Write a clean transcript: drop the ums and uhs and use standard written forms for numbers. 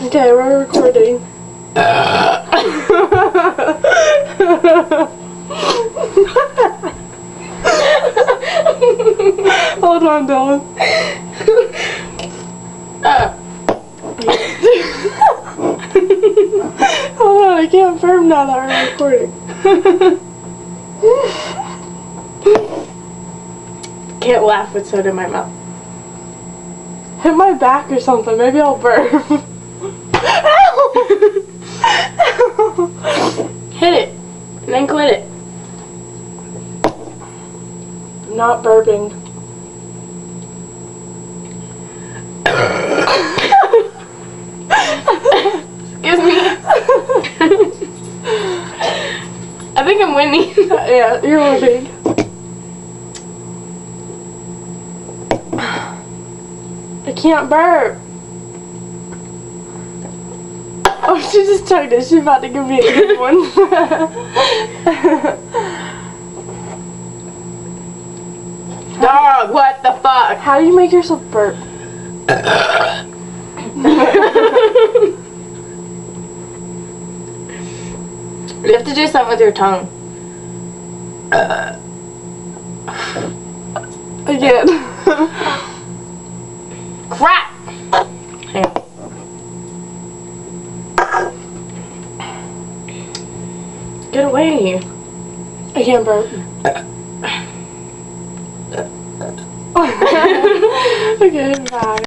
Okay, we're recording. Hold on, Dylan. Hold on, I can't firm now that we're recording. Can't laugh with soda in my mouth. Hit my back or something, maybe I'll burp. Hit it, and then clit it. I'm not burping. Excuse me. I think I'm winning. Yeah, you're winning. I can't burp. Oh, she just chugged it. She's about to give me a good one. Dog, what the fuck? How do you make yourself burp? You have to do something with your tongue. Again. Crap! Hang on. Get away. I can't burp. Okay, bye.